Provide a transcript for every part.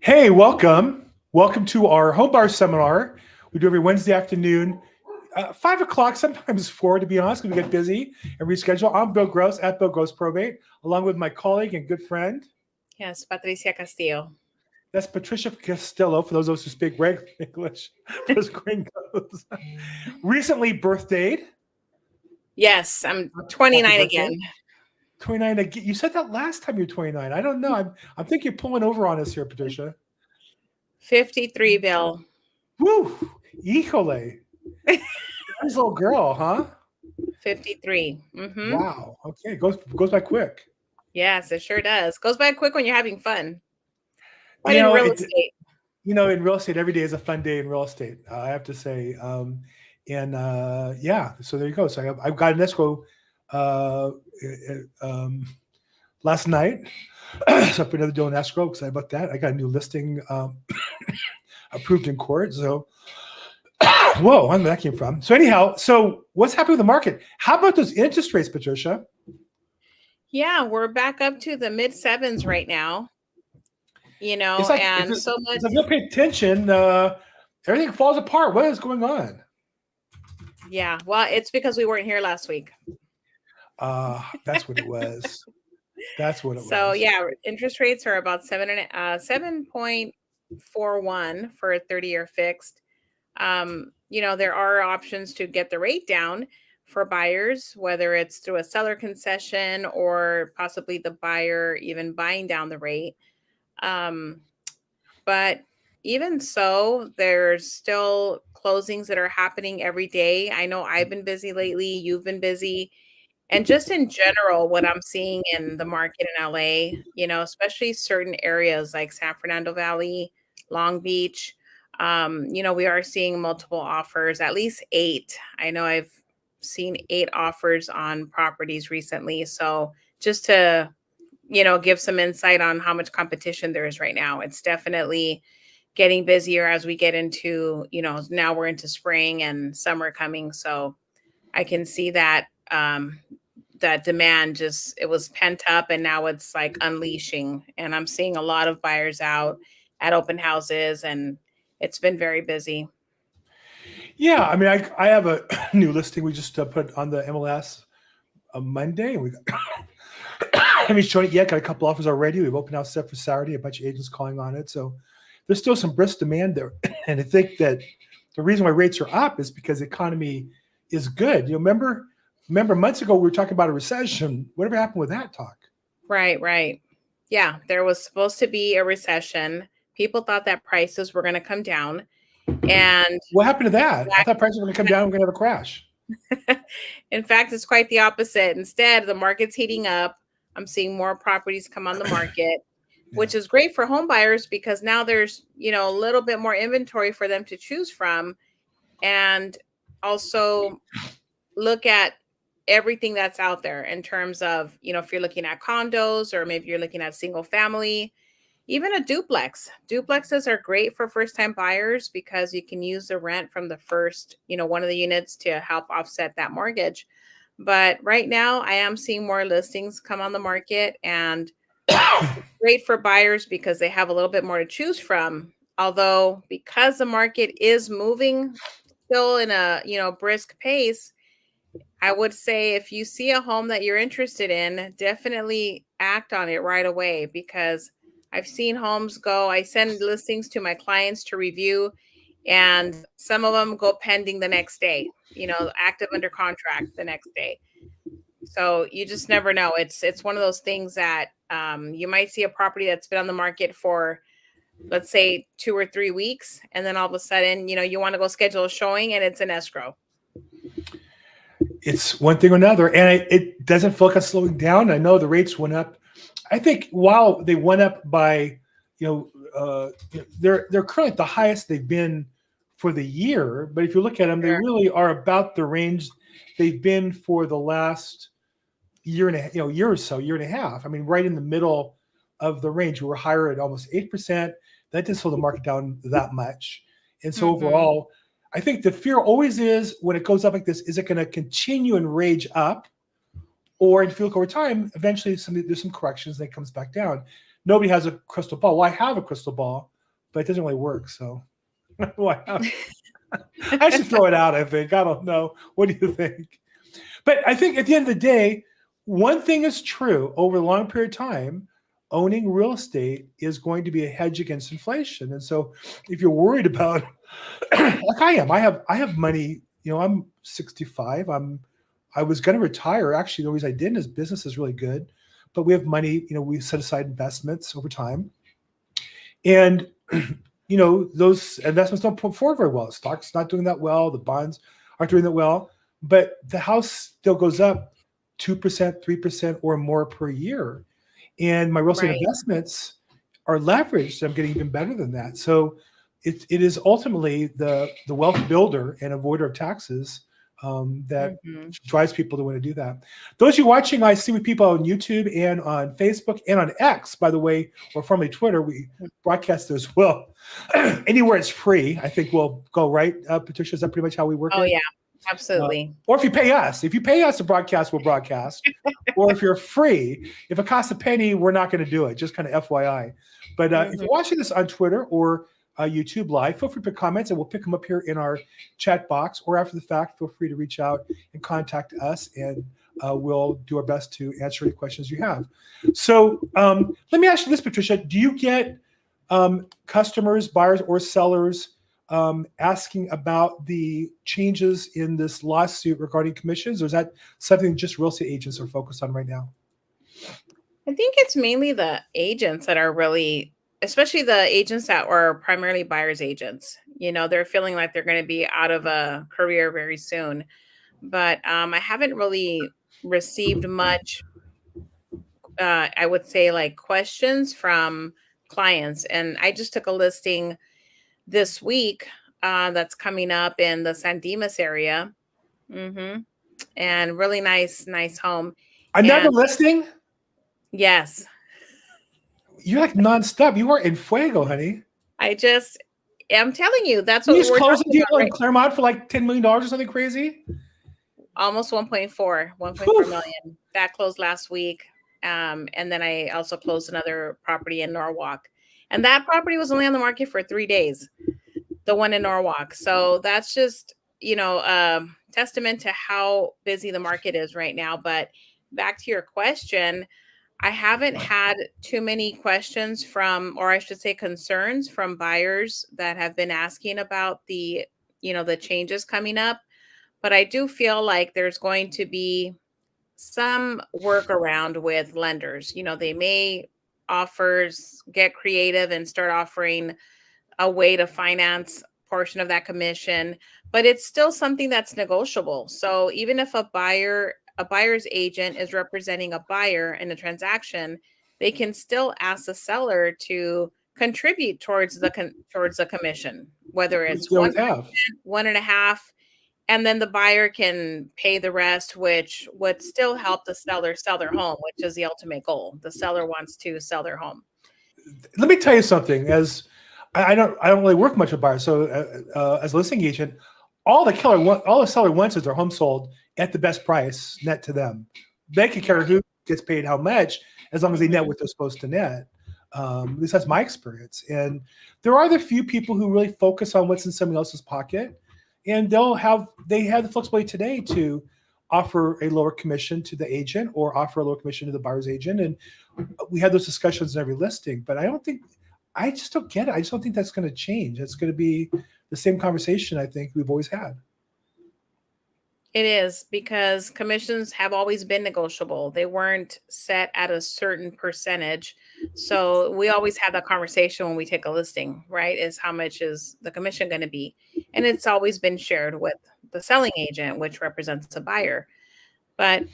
Hey, welcome. Welcome to our home bar seminar. We do every Wednesday afternoon, 5 o'clock, sometimes four, to be honest, because we get busy and reschedule. I'm Bill Gross at Bill Gross Probate, along with my colleague and good friend. Yes, Patricia Castillo. That's Patricia Castillo, for those of us who speak regular English, those gringos. Recently birthdayed. Yes, I'm Happy 29 birthday. again. 29 again. You said that last time you were 29. I don't know. I'm thinking you're pulling over on us here, Patricia. 53, Bill. Woo! Híjole. Nice little girl, huh? 53. Wow. Okay. Goes by quick. Yes, it sure does. Goes by quick when you're having fun. But You in know, real it. estate, In real estate, every day is a fun day in real estate. I have to say. Yeah. So there you go. So I've got an escrow uh, last night. So I put another deal in escrow because I booked that. I got a new listing approved in court. So. Whoa, I don't know where that came from. So anyhow, so what's happening with the market? How about those interest rates, Patricia? yeah, we're back up to the mid sevens right now. It's like And so much. if you don't pay attention, everything falls apart. What is going on? Yeah, well, it's because we weren't here last week. That's what it was. That's what it So was. yeah, interest rates are about 7.41 for a 30-year fixed. There are options to get the rate down for buyers, whether it's through a seller concession or possibly the buyer even buying down the rate. Um, but even so, there's still closings that are happening every day. I know I've been busy lately, you've been busy. And just in general, what I'm seeing in the market in LA, especially certain areas like San Fernando Valley, Long Beach, we are seeing multiple offers, at least eight. I know I've seen eight offers on properties recently. So just to, give some insight on how much competition there is right now, it's definitely getting busier as we get into, now we're into spring and summer coming. So I can see that that demand just it was pent up and now it's like unleashing, and I'm seeing a lot of buyers out at open houses, and it's been very busy. Yeah, I mean, I have a new listing we just put on the MLS on Monday, and we haven't shown it yet. Got a couple offers already. We've opened house set for Saturday. A bunch of agents calling on it, so there's still some brisk demand there. And I think that the reason why rates are up is because the economy is good. Remember months ago we were talking about a recession. Whatever happened with that talk? Right. Yeah, there was supposed to be a recession. People thought that prices were going to come down, and What happened to that? I thought prices were going to come down. We're going to have a crash. in fact, it's quite the opposite. Instead, the market's heating up. I'm seeing more properties come on the market, which is great for home buyers because now there's, a little bit more inventory for them to choose from. And also look at everything that's out there in terms of, if you're looking at condos or maybe you're looking at single family, even a duplex. Duplexes are great for first time buyers because you can use the rent from the first, one of the units to help offset that mortgage. But right now, I am seeing more listings come on the market, and great for buyers because they have a little bit more to choose from. Although, because the market is moving still in a, brisk pace, I would say if you see a home that you're interested in, definitely act on it right away because I've seen homes go, I send listings to my clients to review, and some of them go pending the next day, active under contract the next day. So you just never know. It's one of those things that you might see a property that's been on the market for, let's say, 2 or 3 weeks, and then all of a sudden, you want to go schedule a showing and it's an escrow. It's one thing or another, and it doesn't feel like it's slowing down. I know the rates went up. I think while they went up by, they're currently at the highest they've been for the year. But if you look at them, they Sure. really are about the range they've been for the last year and a year or so, year and a half. I mean, right in the middle of the range. We were higher at almost 8%. That didn't slow the market down that much. And so Mm-hmm. overall, I think the fear always is when it goes up like this, is it going to continue and rage up? Or if you look over time, eventually there's some corrections and it comes back down. nobody has a crystal ball. Well, I have a crystal ball, but it doesn't really work. So I should throw it out, I think. I don't know. What do you think? But I think at the end of the day, one thing is true over a long period of time, owning real estate is going to be a hedge against inflation. And so if you're worried about like I am, I have money, I'm 65. I was going to retire. Actually, the reason I didn't is business is really good, but we have money, we set aside investments over time. And those investments don't perform very well. The stock's not doing that well. The bonds aren't doing that well, but the house still goes up 2%, 3% or more per year. And my real estate investments are leveraged. I'm getting even better than that. So it is ultimately the wealth builder and avoider of taxes that drives people to want to do that. Those of you watching, I see with people on YouTube and on Facebook and on X, by the way, or formerly Twitter, we broadcast there as well. Anywhere it's free, I think we'll go, right? Patricia, is that pretty much how we work? Oh, yeah, absolutely. Or if you pay us to broadcast, we'll broadcast. Or if you're free, if it costs a penny, we're not going to do it. Just kind of FYI. But if you're watching this on Twitter or YouTube Live, feel free to put comments and we'll pick them up here in our chat box, or after the fact, feel free to reach out and contact us, and we'll do our best to answer any questions you have. So let me ask you this, Patricia. Do you get customers, buyers, or sellers asking about the changes in this lawsuit regarding commissions, or is that something just real estate agents are focused on right now? I think it's mainly the agents that are really, especially the agents that are primarily buyer's agents. They're feeling like they're going to be out of a career very soon. But I haven't really received much, I would say, like questions from clients. And I just took a listing this week that's coming up in the San Dimas area. And really nice home. Another listing? Yes. You're like nonstop. You are in fuego, honey. I'm telling you, that's what we're closing talking deal in Claremont for like $10 million or something crazy. Almost 1.4 million. That closed last week. And then I also closed another property in Norwalk. And that property was only on the market for 3 days, the one in Norwalk. So that's just, testament to how busy the market is right now. But back to your question, I haven't had too many questions from, or I should say concerns from buyers that have been asking about the changes coming up. But I do feel like there's going to be some workaround with lenders. They may get creative and start offering a way to finance portion of that commission, but it's still something that's negotiable. So even if a buyer's agent is representing a buyer in a transaction, they can still ask the seller to contribute towards the commission, whether it's 1%, 1.5%, and then the buyer can pay the rest, which would still help the seller sell their home, which is the ultimate goal. The seller wants to sell their home. Let me tell you something. As I don't really work much with buyers, so as a listing agent, all the seller wants is their home sold at the best price net to them. They can care who gets paid how much, as long as they net what they're supposed to net. At least that's my experience. And there are the few people who really focus on what's in somebody else's pocket, and they have the flexibility today to offer a lower commission to the agent or offer a lower commission to the buyer's agent. And we have those discussions in every listing, but I just don't get it. I just don't think that's going to change. It's going to be the same conversation I think we've always had. It is, because commissions have always been negotiable. They weren't set at a certain percentage. So we always have that conversation when we take a listing, right? Is how much is the commission going to be? And it's always been shared with the selling agent, which represents the buyer. But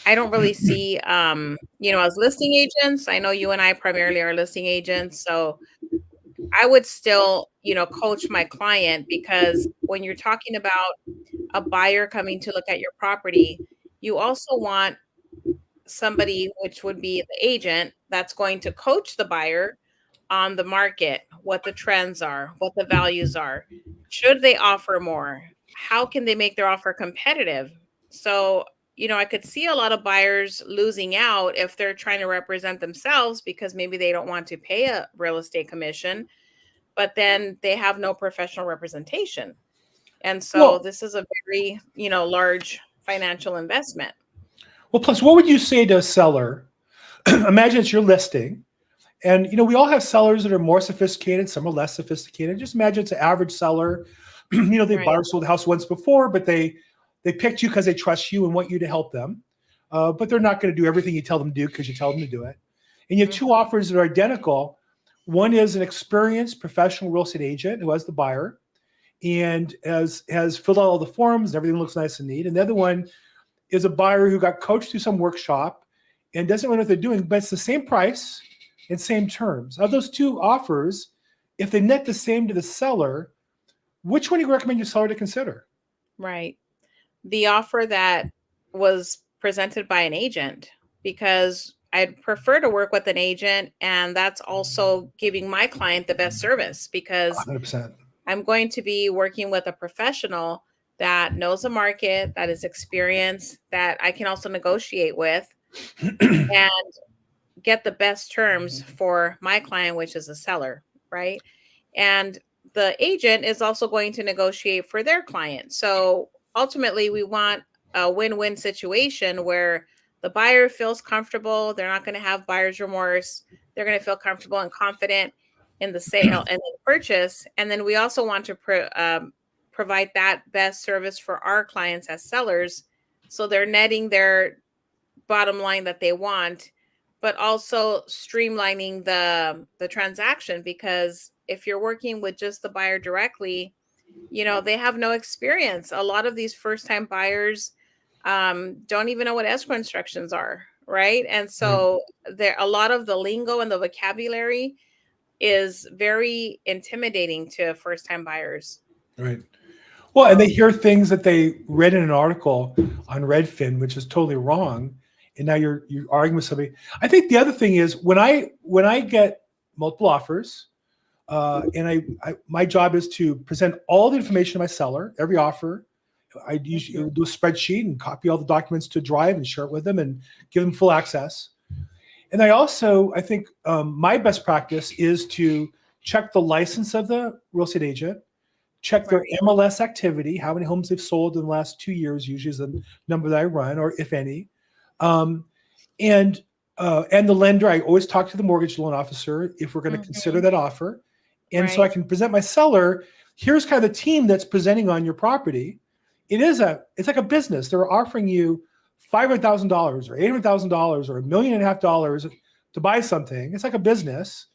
I don't really see, as listing agents, I know you and I primarily are listing agents. So I would still, coach my client, because when you're talking about a buyer coming to look at your property, you also want somebody, which would be the agent, that's going to coach the buyer on the market, what the trends are, what the values are. Should they offer more? How can they make their offer competitive? So, I could see a lot of buyers losing out if they're trying to represent themselves because maybe they don't want to pay a real estate commission, but then they have no professional representation. And so Well, this is a very, large financial investment. well, plus, what would you say to a seller? Imagine it's your listing. And, we all have sellers that are more sophisticated. Some are less sophisticated. Just imagine it's an average seller. They Right. bought or sold the house once before, but they picked you because they trust you and want you to help them. But they're not going to do everything you tell them to do because you tell them to do it. And you have two offers that are identical. One is an experienced professional real estate agent who has the buyer and has filled out all the forms and everything looks nice and neat. And the other one is a buyer who got coached through some workshop and doesn't know what they're doing, but it's the same price and same terms. Of those two offers, if they net the same to the seller, which one do you recommend your seller to consider? Right. The offer that was presented by an agent, because I'd prefer to work with an agent, and that's also giving my client the best service because 100%. I'm going to be working with a professional that knows the market, that is experienced, that I can also negotiate with and get the best terms for my client, which is a seller, right? And the agent is also going to negotiate for their client. So ultimately, we want a win-win situation where the buyer feels comfortable. They're not going to have buyer's remorse. They're going to feel comfortable and confident in the sale and the purchase. And then we also want to provide that best service for our clients as sellers. So they're netting their bottom line that they want, but also streamlining the transaction, because if you're working with just the buyer directly, they have no experience. A lot of these first-time buyers don't even know what escrow instructions are, right? And so a lot of the lingo and the vocabulary is very intimidating to first-time buyers. Right. Well, and they hear things that they read in an article on Redfin, which is totally wrong. And now you're arguing with somebody. I think the other thing is when I get multiple offers, and my job is to present all the information to my seller, every offer. I usually do a spreadsheet and copy all the documents to Drive and share it with them and give them full access. And I think my best practice is to check the license of the real estate agent, check their MLS activity, how many homes they've sold in the last 2 years, usually is the number that I run, or if any. And the lender, I always talk to the mortgage loan officer if we're going to consider that offer. And so I can present my seller, here's kind of the team that's presenting on your property. It's like a business. They're offering you $500,000 or $800,000 or $1.5 million to buy something. It's like a business.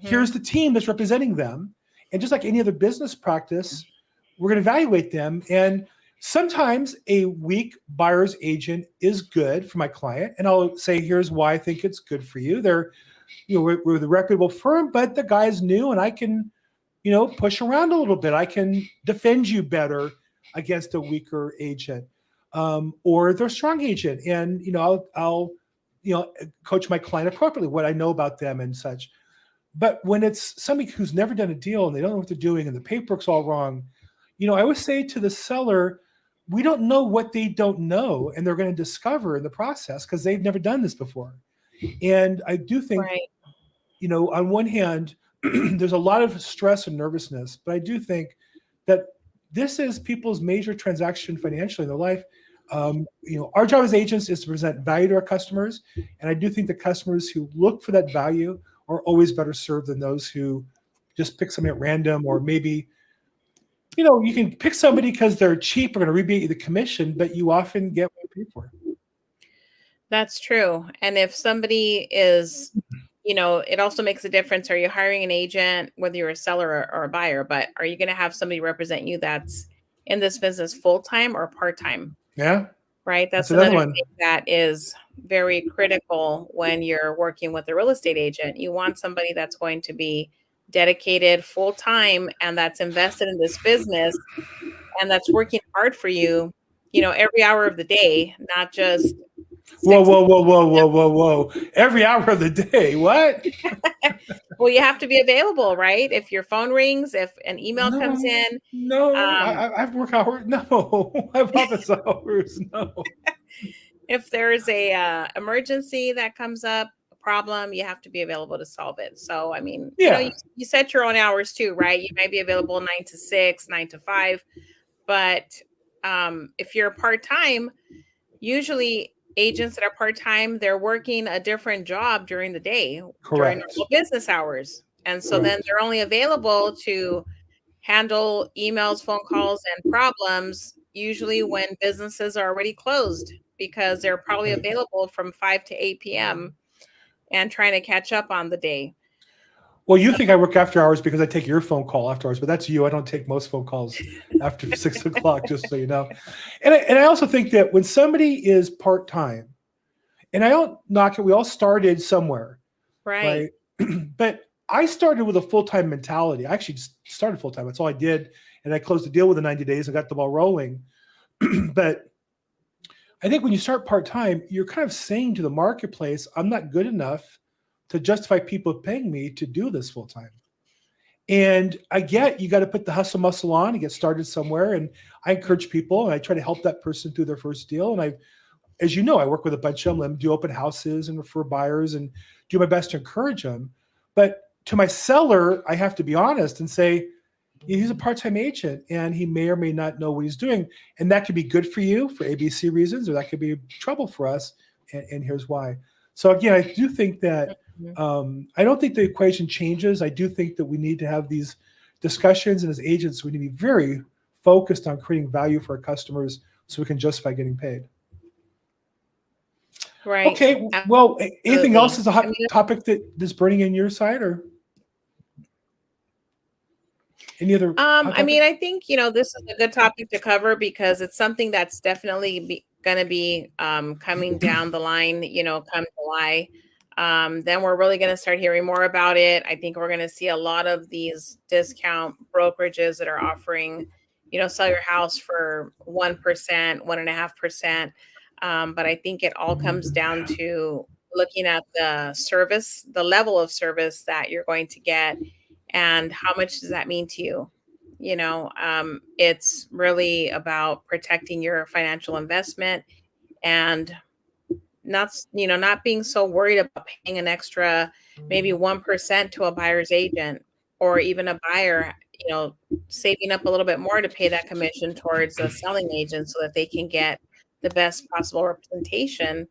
Here's the team that's representing them. And just like any other business practice, we're going to evaluate them. And sometimes a weak buyer's agent is good for my client. And I'll say, here's why I think it's good for you. We're the reputable firm, but the guy's new and I can, push around a little bit. I can defend you better against a weaker agent, or they're a strong agent. And, I'll coach my client appropriately, what I know about them and such. But when it's somebody who's never done a deal and they don't know what they're doing and the paperwork's all wrong, I always say to the seller, we don't know what they don't know, and they're going to discover in the process because they've never done this before. And I do think, on one hand, there's a lot of stress and nervousness, but I do think that this is people's major transaction financially in their life. Our job as agents is to present value to our customers. And I do think the customers who look for that value are always better served than those who just pick something at random, or maybe, you can pick somebody because they're cheap or going to rebate you the commission, but you often get what you pay for. That's true. And if somebody is, it also makes a difference. Are you hiring an agent, whether you're a seller or a buyer, but are you going to have somebody represent you that's in this business full-time or part-time? Yeah. Right. That's another thing that is very critical when you're working with a real estate agent. You want somebody that's going to be dedicated full-time and that's invested in this business and that's working hard for you, every hour of the day, not just Whoa. Every hour of the day. What? Well, you have to be available, right? If your phone rings, if an email comes in. No, I have work hours. No, I have office hours. No. if there's a emergency that comes up, a problem, you have to be available to solve it. So, I mean, Yeah, you set your own hours too, right? You might be available 9 to 6, 9 to 5, but if you're part time, usually agents that are part time, they're working a different job during the day, during correct. normal business hours. And so then Correct. they're only available to handle emails, phone calls, and problems usually when businesses are already closed because they're probably Right. available from 5 to 8 p.m. and trying to catch up on the day. Well, you So, think I work after hours because I take your phone call after hours, but that's you. I don't take most phone calls after 6 o'clock, just so you know. And I also think that when somebody is part time, and I don't knock it, we all started somewhere, right, right? But I started with a full time mentality. I actually just started full time. That's all I did, and I closed the deal within 90 days and got the ball rolling. But I think when you start part time, you're kind of saying to the marketplace, "I'm not good enough to justify people paying me to do this full time." And I get you got to put the hustle muscle on and get started somewhere. And I encourage people and I try to help that person through their first deal. And as you know, I work with a bunch of them, do open houses and refer buyers and do my best to encourage them. But to my seller, I have to be honest and say, he's a part-time agent and he may or may not know what he's doing. And that could be good for you for ABC reasons, or that could be trouble for us. And here's why. So again, I do think that mhm. I don't think the equation changes. I do think that we need to have these discussions, and as agents, we need to be very focused on creating value for our customers so we can justify getting paid. Right, Okay, well, anything else absolutely. is a I hot mean, topic that is burning in your side, or any other hot I topic? mean, I think, this is a good topic to cover because it's something that's definitely going to be coming down the line, come July. Then we're really going to start hearing more about it. I think we're going to see a lot of these discount brokerages that are offering, sell your house for 1%, 1.5%. But I think it all comes down to looking at the service, the level of service that you're going to get, and how much does that mean to you. It's really about protecting your financial investment and not being so worried about paying an extra maybe 1% to a buyer's agent, or even a buyer, saving up a little bit more to pay that commission towards a selling agent so that they can get the best possible representation.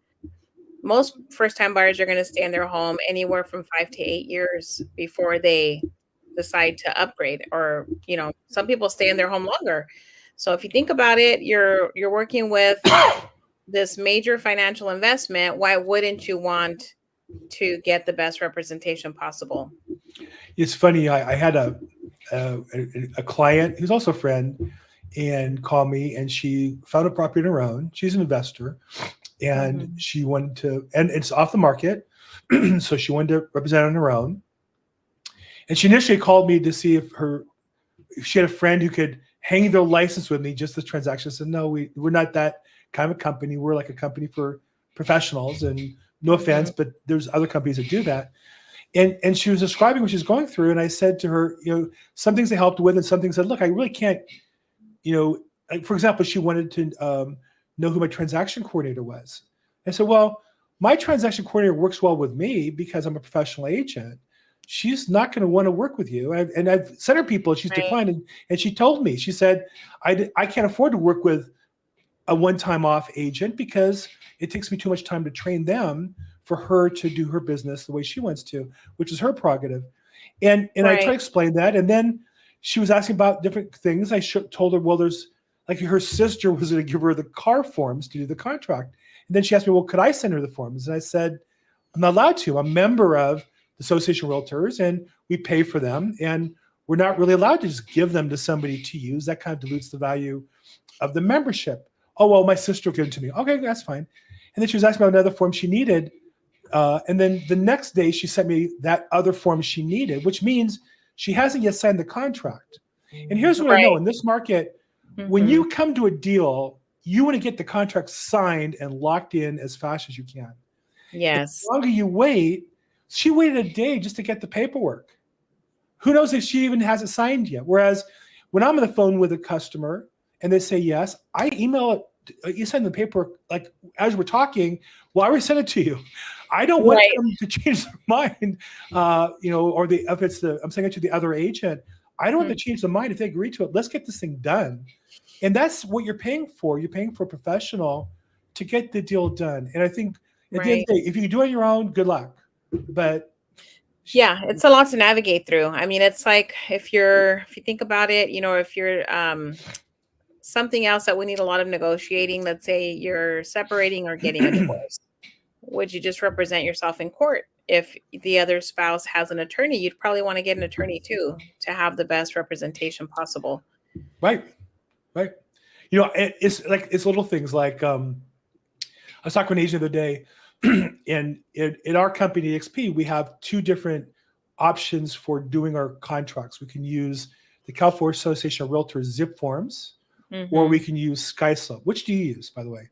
Most first time buyers are going to stay in their home anywhere from 5 to 8 years before they decide to upgrade, or some people stay in their home longer. So if you think about it, you're working with this major financial investment. Why wouldn't you want to get the best representation possible? It's funny. I had a client who's also a friend and called me, and she found a property on her own. She's an investor, and Mhm. she wanted to, and it's off the market, so she wanted to represent on her own. And she initially called me to see if she had a friend who could hang their license with me, just the transaction. I said, no, we're not that kind of a company. We're like a company for professionals, and no offense, Mhm. but there's other companies that do that. And she was describing what she's going through. And I said to her, some things I helped with, and some things said, look, I really can't, like, for example, she wanted to know who my transaction coordinator was. I said, well, my transaction coordinator works well with me because I'm a professional agent. She's not going to want to work with you. And I've sent her people, and she's Right. declined. And she told me, she said, I can't afford to work with a one-time off agent because it takes me too much time to train them for her to do her business the way she wants to, which is her prerogative. And I try to Right. explain that. And then she was asking about different things. Told her, well, there's like her sister was going to give her the car forms to do the contract. And then she asked me, well, could I send her the forms? And I said, I'm not allowed to. I'm a member of the Association of Realtors, and we pay for them. And we're not really allowed to just give them to somebody to use. That kind of dilutes the value of the membership. Oh, well, my sister will give it to me. Okay, that's fine. And then she was asking about another form she needed. And then the next day, she sent me that other form she needed, which means she hasn't yet signed the contract. And here's what I know Right. in this market, when Mhm. you come to a deal, you want to get the contract signed and locked in as fast as you can. And the Yes. longer you wait, she waited a day just to get the paperwork. Who knows if she even hasn't signed yet? Whereas when I'm on the phone with a customer and they say yes, I email it you send the paperwork like as we're talking. Well, I already sent it to you. I don't want Right. them to change their mind, or if it's I'm saying it to the other agent. I don't want Mhm. to change their mind if they agree to it. Let's get this thing done. And that's what you're paying for. You're paying for a professional to get the deal done. And I think at the end Right. of the day, if you can do it on your own, good luck. But Yeah, it's a lot to navigate through. I mean, it's like if you think about it, if you're something else that would need a lot of negotiating, let's say you're separating or getting a divorce. Would you just represent yourself in court? If the other spouse has an attorney, you'd probably want to get an attorney too to have the best representation possible. right, right. It's little things like I was talking to an agent the other day, and in our company, XP, we have two different options for doing our contracts. We can use the California Association of Realtors zip forms, or we Hmm. can use SkySlope. Which do you use, by the way?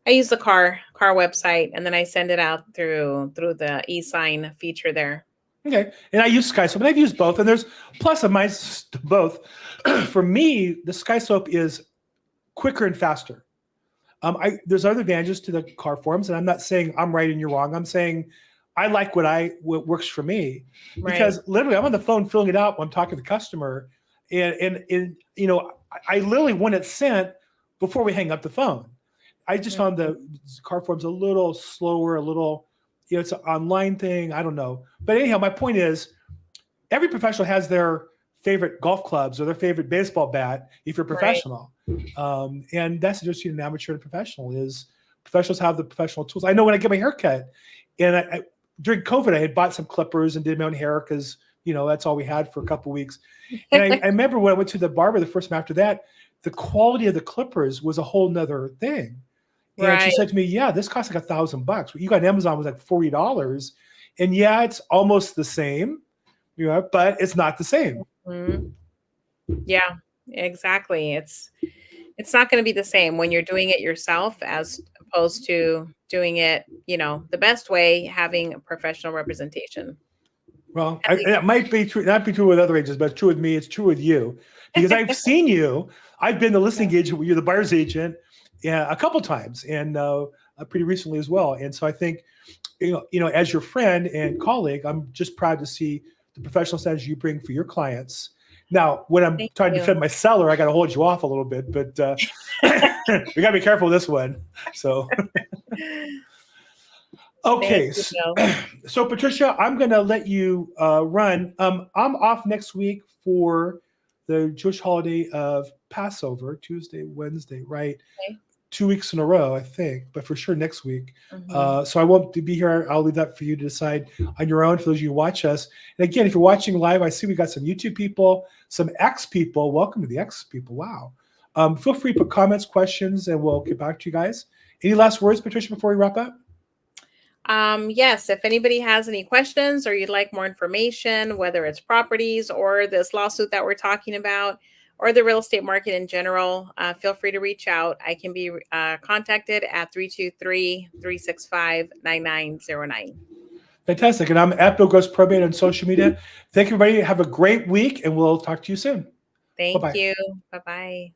I use the car website, and then I send it out through the e-sign feature there. Okay, and I use SkySlope, and I've used both, and there's plus and minus to both. For me, the SkySlope is quicker and faster. There's other advantages to the car forms, and I'm not saying I'm right and you're wrong. I'm saying I like what works for me, Right. because literally I'm on the phone filling it out when I'm talking to the customer, and I literally want it sent before we hang up the phone. I just found the car forms a little slower, a little, it's an online thing. I don't know, but anyhow, my point is every professional has their favorite golf clubs or their favorite baseball bat if you're a Right. professional. And that's just an amateur and professional is professionals have the professional tools. I know when I get my hair cut, and during COVID, I had bought some clippers and did my own hair because, that's all we had for a couple of weeks. And I remember when I went to the barber the first time after that, the quality of the clippers was a whole nother thing. And she Right. said to me, "Yeah, this costs like $1,000. What you got on Amazon was like $40." And yeah, it's almost the same, but it's not the same. Mhm. Yeah, exactly. It's not going to be the same when you're doing it yourself as opposed to doing it, the best way, having a professional representation. Well, At least. it might be true, not be true with other agents, but it's true with me. It's true with you because I've seen you. I've been the listing agent, you're the buyer's agent, yeah, a couple times, and pretty recently as well. And so I think, as your friend and colleague, I'm just proud to see the professional standards you bring for your clients. Now, when I'm Thank trying to you. defend my seller, I got to hold you off a little bit, but we got to be careful with this one. So, okay. Thank you, Bill. So Patricia, I'm going to let you run. I'm off next week for the Jewish holiday of Passover, Tuesday, Wednesday, right? Okay. 2 weeks in a row, I think, but for sure next week. Mhm. So I won't be here. I'll leave that for you to decide on your own for those of you who watch us. And again, if you're watching live, I see we got some YouTube people, some X people. Welcome to the X people. Wow. Feel free to put comments, questions, and we'll get back to you guys. Any last words, Patricia, before we wrap up? Yes, if anybody has any questions or you'd like more information, whether it's properties or this lawsuit that we're talking about, or the real estate market in general, feel free to reach out. I can be contacted at 323-365-9909. Fantastic. And I'm at Bill Gross Probate on social media. Thank you, everybody. Have a great week, and we'll talk to you soon. Thank Bye-bye. you. Bye-bye.